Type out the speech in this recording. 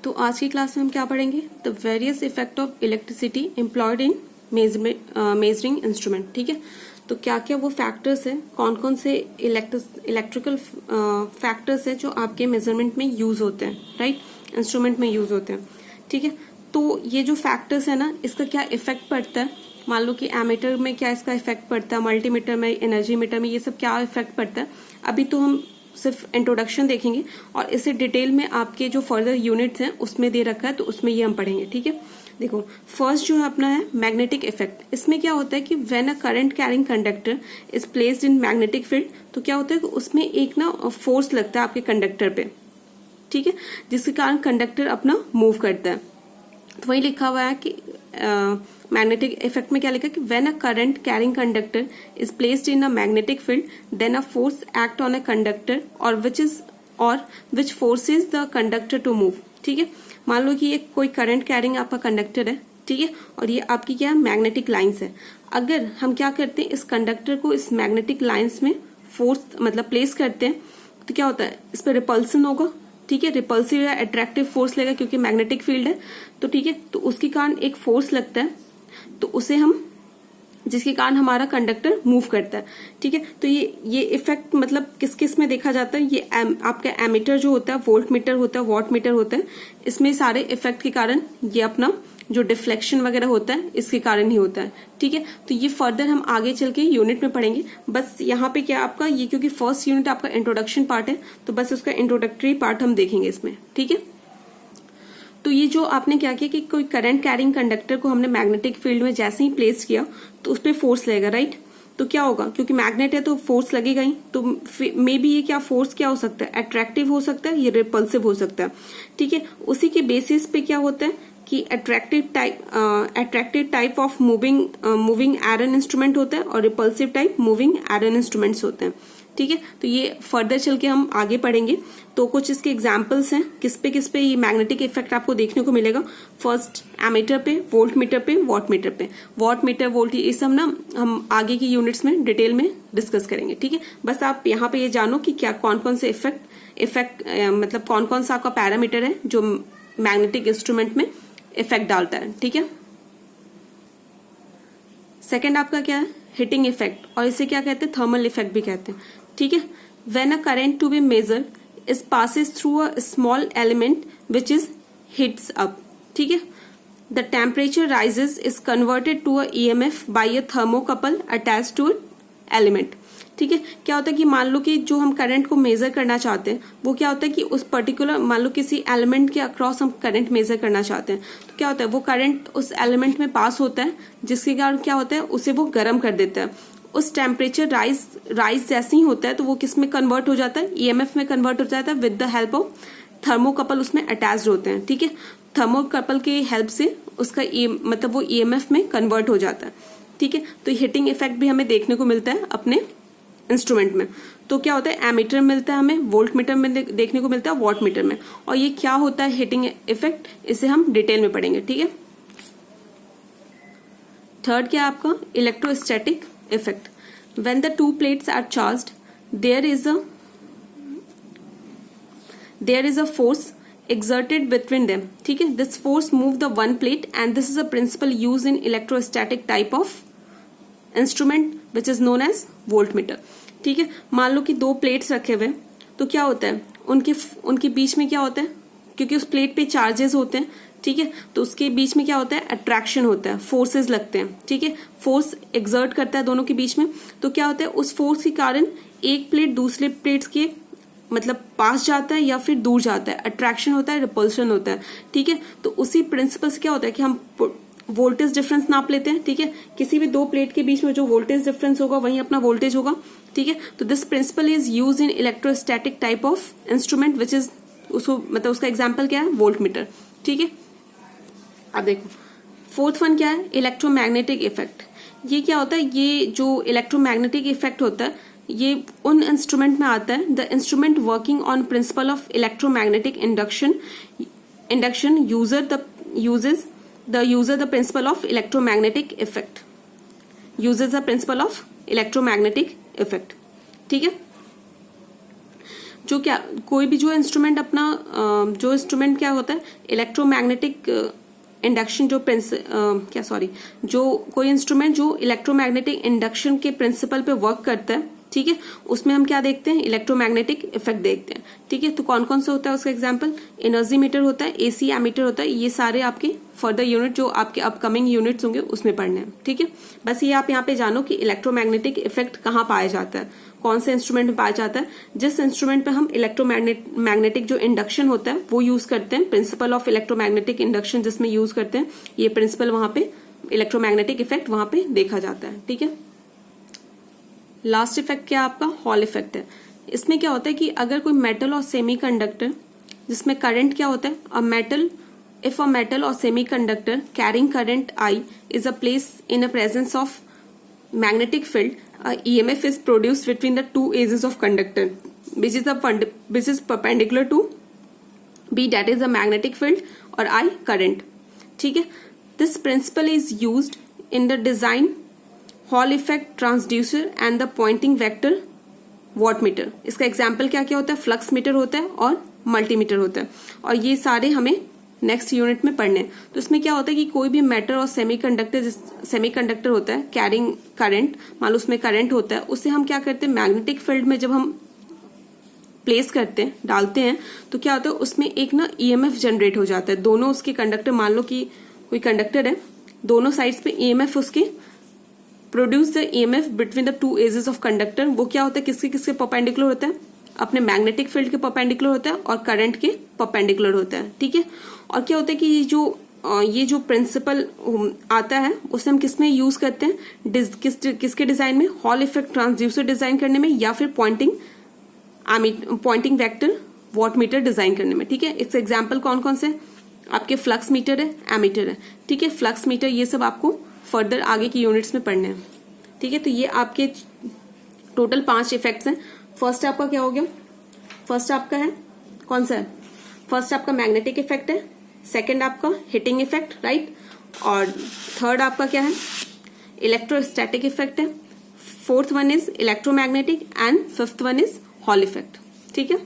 तो आज की क्लास में हम क्या पढ़ेंगे? The various effect of electricity employed in measuring instrument. ठीक है, तो क्या क्या वो फैक्टर्स हैं, कौन कौन से इलेक्ट्रिकल फैक्टर्स हैं जो आपके मेजरमेंट में यूज होते हैं, राइट, इंस्ट्रूमेंट में यूज होते हैं। ठीक है, तो ये जो फैक्टर्स है ना, इसका क्या इफेक्ट पड़ता है, मान लो कि एमीटर में क्या इसका इफेक्ट पड़ता है, मल्टीमीटर में, एनर्जी मीटर में, ये सब क्या इफेक्ट पड़ता है, अभी तो हम सिर्फ इंट्रोडक्शन देखेंगे और इसे डिटेल में आपके जो फर्दर यूनिट्स हैं उसमें दे रखा है, तो उसमें ये हम पढ़ेंगे। ठीक है, देखो फर्स्ट जो है अपना है मैग्नेटिक इफेक्ट। इसमें क्या होता है कि when a current carrying conductor is placed in magnetic field, तो क्या होता है कि उसमें एक ना फोर्स लगता है आपके कंडक्टर पे, ठीक है, जिसके कारण कंडक्टर अपना मूव करता है। तो वही लिखा हुआ है कि मैग्नेटिक इफेक्ट में क्या लिखा है कि when a current carrying conductor is placed in a magnetic field then a force act on a conductor और which forces the conductor to move. ठीक है, मान लो कि ये कोई करंट कैरिंग आपका कंडक्टर है, ठीक है, और ये आपकी क्या मैग्नेटिक लाइंस है। अगर हम क्या करते हैं, इस कंडक्टर को इस मैग्नेटिक लाइंस में फोर्स मतलब प्लेस करते हैं, तो क्या होता है, इस पर रिपल्सन होगा। ठीक है, रिपल्सिव या अट्रैक्टिव फोर्स लगेगा क्योंकि मैग्नेटिक फील्ड है, तो ठीक है, तो उसके कारण एक फोर्स लगता है, तो उसे हम, जिसके कारण हमारा कंडक्टर मूव करता है। ठीक है, तो ये इफेक्ट मतलब किस किस में देखा जाता है, ये आपका एमीटर जो होता है, वोल्ट मीटर होता है, वॉट मीटर होता है, इसमें सारे इफेक्ट के कारण ये अपना जो डिफ्लेक्शन वगैरह होता है इसके कारण ही होता है। ठीक है, तो ये फर्दर हम आगे चल के यूनिट में पढ़ेंगे। बस यहाँ पे क्या आपका ये, क्योंकि फर्स्ट यूनिट आपका इंट्रोडक्शन पार्ट है, तो बस उसका इंट्रोडक्टरी पार्ट हम देखेंगे इसमें। ठीक है, तो ये जो आपने क्या किया कि कोई करंट कैरिंग कंडक्टर को हमने मैग्नेटिक फील्ड में जैसे ही प्लेस किया तो उस पर फोर्स लगेगा, राइट। तो क्या होगा, क्योंकि मैग्नेट है तो फोर्स लगेगा ही, तो मे बी ये क्या फोर्स क्या हो सकता है, अट्रैक्टिव हो सकता है, ये रिपल्सिव हो सकता है। ठीक है, उसी के बेसिस पे क्या होता है कि attractive type of moving iron instrument होता है और repulsive type moving iron instruments होते हैं। ठीक है, तो ये फर्दर चल के हम आगे पढ़ेंगे। तो कुछ इसके एग्जांपल्स हैं किस पे ये मैग्नेटिक इफेक्ट आपको देखने को मिलेगा। फर्स्ट एमीटर पे, वोल्ट मीटर पे, वॉट मीटर पे। वॉट मीटर, वोल्ट, ये सब ना हम आगे की यूनिट्स में डिटेल में डिस्कस करेंगे। ठीक है, बस आप यहाँ पे ये जानो कि क्या कौन कौन से इफेक्ट मतलब कौन कौन सा आपका पैरामीटर है जो मैग्नेटिक इंस्ट्रूमेंट में इफेक्ट डालता है। ठीक है, सेकेंड आपका क्या है, हिटिंग इफेक्ट, और इसे क्या कहते हैं, थर्मल इफेक्ट भी कहते हैं। ठीक है, when a current to be measured is passes through a small element which is heats up. ठीक है, the temperature rises is converted to a EMF by a thermocouple attach to element. ठीक है, क्या होता है कि मान लो कि जो हम करंट को मेजर करना चाहते हैं वो क्या होता है कि उस पर्टिकुलर, मान लो किसी एलिमेंट के अक्रॉस हम करंट मेजर करना चाहते हैं, तो क्या होता है वो करंट उस एलिमेंट में पास होता है, जिसके कारण क्या होता है उसे वो गर्म कर देता है। उस टेम्परेचर राइज जैसे ही होता है तो वो किस में कन्वर्ट हो जाता है, ईएमएफ में कन्वर्ट हो जाता है with the help of thermocouple, उसमें अटैच्ड होते हैं। ठीक है, थर्मोकपल के हेल्प से उसका मतलब वो ईएमएफ में कन्वर्ट हो जाता है। ठीक है, तो हिटिंग इफेक्ट भी हमें देखने को मिलता है अपने इंस्ट्रूमेंट में। तो क्या होता है, एमीटर मिलता है हमें, वोल्ट मीटर में देखने को मिलता है, वॉट मीटर में। और ये क्या होता है हिटिंग इफेक्ट, इसे हम डिटेल में पढ़ेंगे। ठीक है, थर्ड क्या है आपका, electrostatic effect. When the two plates are charged there is a force exerted between them. ठीक है, this force move the one plate and this is a principle used in electrostatic type of instrument which is known as voltmeter. ठीक है, मान लो कि दो plates रखे हुए, तो क्या होता है उनके बीच में क्या होता है, क्योंकि उस प्लेट पे चार्जेस होते हैं, ठीक है, तो उसके बीच में क्या होता है, अट्रैक्शन होता है, फोर्सेस लगते हैं। ठीक है, फोर्स एक्सर्ट करता है दोनों के बीच में, तो क्या होता है उस फोर्स के कारण एक प्लेट दूसरे प्लेट्स के मतलब पास जाता है या फिर दूर जाता है, अट्रैक्शन होता है, रिपल्शन होता है। ठीक है, तो उसी प्रिंसिपल से क्या होता है कि हम वोल्टेज डिफरेंस नाप लेते हैं। ठीक है, किसी भी दो प्लेट के बीच में जो वोल्टेज डिफरेंस होगा वही अपना वोल्टेज होगा। ठीक है, तो this principle is use in electrostatic type of instrument which is, उसको मतलब उसका एग्जाम्पल क्या है, वोल्ट मीटर। ठीक है, अब देखो फोर्थ वन क्या है, इलेक्ट्रोमैग्नेटिक इफेक्ट। ये क्या होता है, ये जो इलेक्ट्रोमैग्नेटिक इफेक्ट होता है ये उन इंस्ट्रूमेंट में आता है, the instrument working on principle of electromagnetic induction uses the principle of electromagnetic effect, uses the principle of electromagnetic effect. ठीक है, जो क्या कोई भी जो इंस्ट्रूमेंट अपना जो इंस्ट्रूमेंट क्या होता है इलेक्ट्रोमैग्नेटिक इंडक्शन जो जो कोई इंस्ट्रूमेंट जो इलेक्ट्रोमैग्नेटिक इंडक्शन के प्रिंसिपल पे वर्क करता है, ठीक है, उसमें हम क्या देखते हैं इलेक्ट्रोमैग्नेटिक इफेक्ट देखते हैं, ठीक है। तो कौन कौन सा होता है उसका एग्जांपल एनर्जी मीटर होता है, एसी एमीटर होता है, ये सारे आपके फर्दर यूनिट जो आपके अपकमिंग यूनिट्स होंगे उसमें पढ़ने हैं, ठीक है। बस ये आप यहाँ पे जानो कि इलेक्ट्रोमैग्नेटिक इफेक्ट कहाँ पाया जाता है, कौन से इंस्ट्रूमेंट में पाया जाता है। जिस इंस्ट्रूमेंट पे हम इलेक्ट्रोमैग्नेटिक जो इंडक्शन होता है वो यूज करते हैं, प्रिंसिपल ऑफ इलेक्ट्रोमैग्नेटिक इंडक्शन जिसमें यूज करते हैं, ये प्रिंसिपल वहां पे इलेक्ट्रोमैग्नेटिक इफेक्ट वहां पे देखा जाता है, ठीक है। लास्ट इफेक्ट क्या आपका हॉल इफेक्ट है। इसमें क्या होता है कि अगर कोई मेटल और सेमीकंडक्टर जिसमें करंट क्या होता है इफ अ मेटल और semiconductor carrying current I is a place in a presence of magnetic field, EMF is produced between the two edges of conductor which is perpendicular to B, that is the magnetic field, or I current, ठीक है। This principle is used in the design Hall effect transducer and the pointing vector wattmeter। इसका example क्या क्या होता है, flux metre होता है और मल्टीमीटर होता है, और ये सारे हमें नेक्स्ट यूनिट में पढ़ने। तो इसमें क्या होता है कि कोई भी मेटल और सेमीकंडक्टर होता है कैरिंग करंट, मान लो उसमें करंट होता है, उससे हम क्या करते हैं मैग्नेटिक फील्ड में जब हम प्लेस करते हैं डालते हैं तो क्या होता है उसमें एक ना ईएमएफ जनरेट हो जाता है। दोनों उसके कंडक्टर, मान लो कि कोई कंडक्टर है, दोनों साइड्स पे ईएमएफ उसके produce the EMF between the two edges of conductor. वो क्या होता है किसके किसके परपेंडिकुलर होता है, अपने मैग्नेटिक फील्ड के परपेंडिकुलर होता है और करंट के परपेंडिकुलर होता है, ठीक है। और क्या होता है कि ये जो प्रिंसिपल आता है उसे हम किसमें यूज करते हैं, किसके डिजाइन में, हॉल इफेक्ट ट्रांसड्यूसर डिजाइन करने में या फिर पॉइंटिंग वेक्टर वॉटमीटर डिजाइन करने में, ठीक है। इसके एग्जाम्पल कौन कौन से आपके फ्लक्स मीटर है, एमीटर है, ठीक है, फ्लक्स मीटर, ये सब आपको फर्दर आगे की यूनिट्स में पढ़ने हैं, ठीक है। तो ये आपके टोटल 5 इफेक्ट्स हैं। फर्स्ट आपका क्या हो गया, फर्स्ट आपका है कौन सा है, फर्स्ट आपका मैग्नेटिक इफेक्ट है, सेकंड आपका हिटिंग इफेक्ट, राइट, और थर्ड आपका क्या है इलेक्ट्रोस्टैटिक इफेक्ट है, fourth one is electromagnetic and fifth one is hall effect, ठीक है।